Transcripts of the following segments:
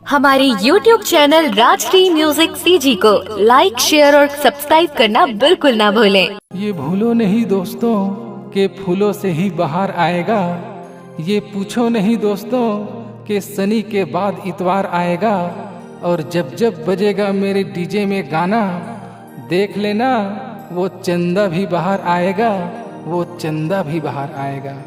हमारे YouTube channel Rajshri music CG को like, share और सब्सक्राइब करना बिल्कुल ना भूलें। ये भूलो नहीं दोस्तों के फूलों से ही बाहर आएगा। ये पूछो नहीं दोस्तों के शनि के बाद इतवार आएगा। और जब जब बजेगा मेरे डीजे में गाना, देख लेना वो चंदा भी बाहर आएगा, वो चंदा भी बाहर आएगा।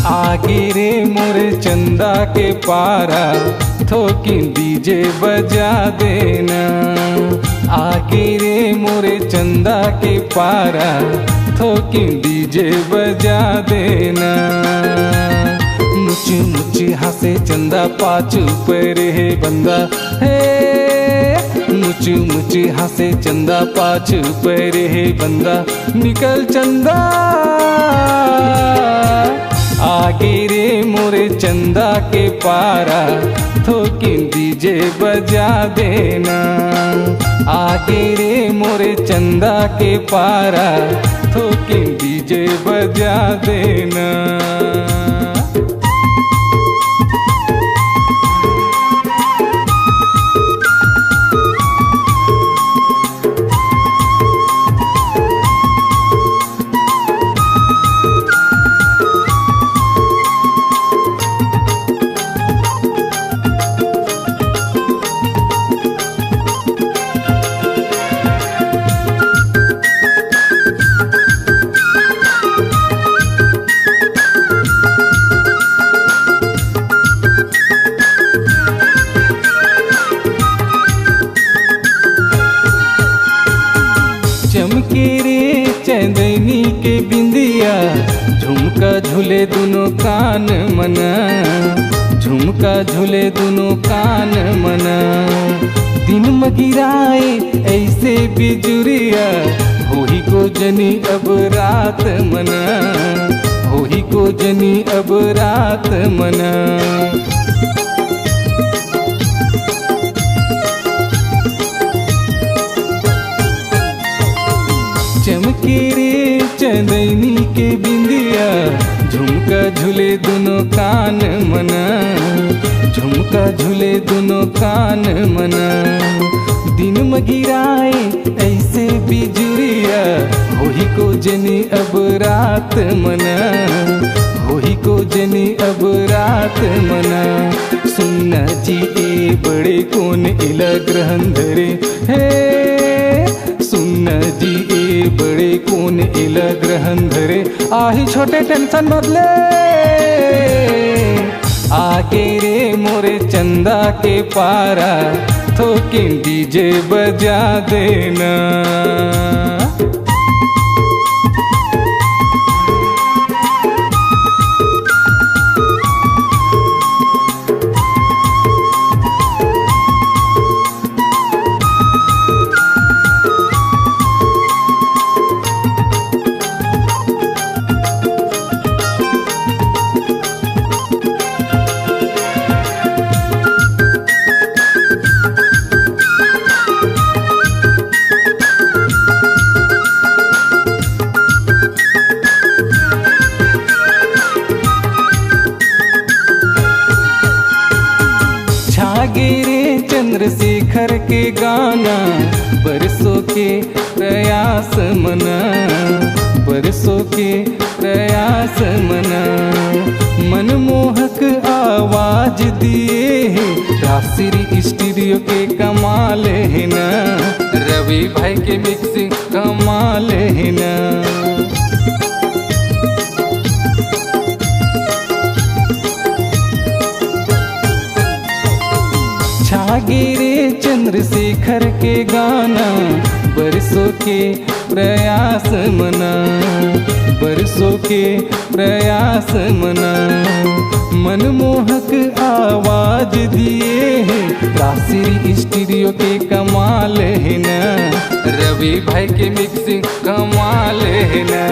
आगे रे मोरे चंदा के पारा, थोकी डीजे बजा देना। आगे रे मोरे चंदा के पारा, थोकी डीजे बजा देना। मुची मुची हंसे चंदा पाचू पर है बंदा, हे मुची मुची हंसे चंदा पाचू पर है बंदा। निकल चंदा आगे रे मोरे चंदा के पारा, थोकी डीजे बजा देना। आगे रे मोरे चंदा के पारा, थोकी डीजे बजा देना। चमके रे चंदनी के बिंदिया, झुमका झूले दोनों कान मना। झुमका झूले दोनों कान मना। दिन मगिराए ऐसे बिजुरिया, होही को जनी अब रात मना। होही को जनी अब रात मना। चमके रे चंदनी के बिंदिया, झुमका झूले दोनों कान मना। झुमका झूले दोनों कान मना। दिन मगिराए ऐसे बिजुरिया, होही को जनी अब रात मना। होही को जनी अब रात मना। सुनना जी ए बड़े कौन इला ग्रहण धरे, हे सुनना जी ए बड़े कौन इला ग्रहण धरे। आही छोटे टेंशन बदले, आगे रे मोरे चंदा के पारा, थोकी डीजे बजा देना। छागे रे चंद्रशेखर के गाना, बरसों के प्रयास मना। बरसों के प्रयास मना। मनमोहक आवाज दिए है, राजश्री स्टूडियो के कमाल है ना। रवि भाई के मिक्सिंग कमाल है ना। छागे रे चंद्रशेखर के गाना, बरसों के प्रयास मना, बरसों के प्रयास मना, मनमोहक आवाज दिए हैं, राशि स्टूडियो के कमाल है ना, रवि भाई के मिक्सिंग कमाल है ना।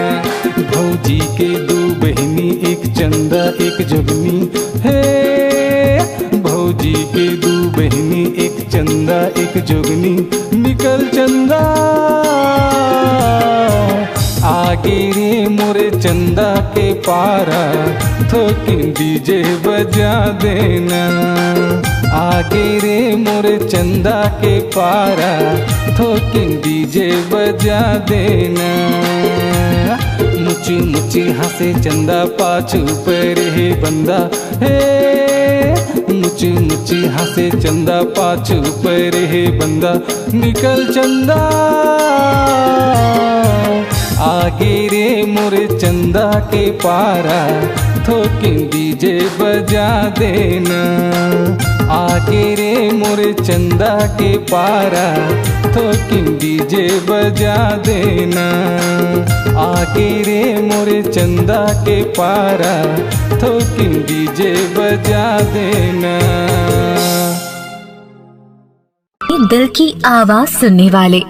भौजी के दो बहनी एक चंदा एक जोगनी है, भौजी के दो बहनी एक चंदा एक जोगनी, निकल चंदा आगे रे मोरे चंदा के पारा, थोकिन डीजे बजा देना, आगे रे मोरे चंदा के पारा, थोकिन डीजे बजा देना। मुची मुची हंसे चंदा पाछू पर है बंदा है, मुची मुची हंसे चंदा पाछू पर है बंदा, निकल चंदा आगे रे मोरे चंदा के पारा, थोकिन डीजे बजा देना, आगे रे मोरे चंदा के पारा, थोकिन डीजे बजा देना, आगे रे मोरे चंदा के पारा, थोकिन डीजे बजा देना। दिल की आवाज सुनने वाले,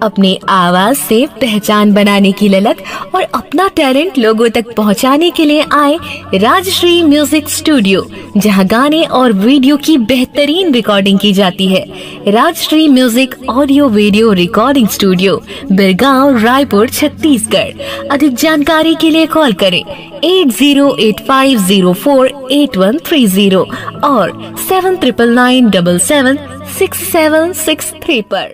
अपने आवाज से पहचान बनाने की ललक और अपना टैलेंट लोगों तक पहुंचाने के लिए आए राजश्री म्यूजिक स्टूडियो, जहां गाने और वीडियो की बेहतरीन रिकॉर्डिंग की जाती है। Rajshri music audio video recording studio, Birgaon, Raipur, Chhattisgarh. अधिक जानकारी के लिए कॉल करें 8085048130 और 7999776763 पर।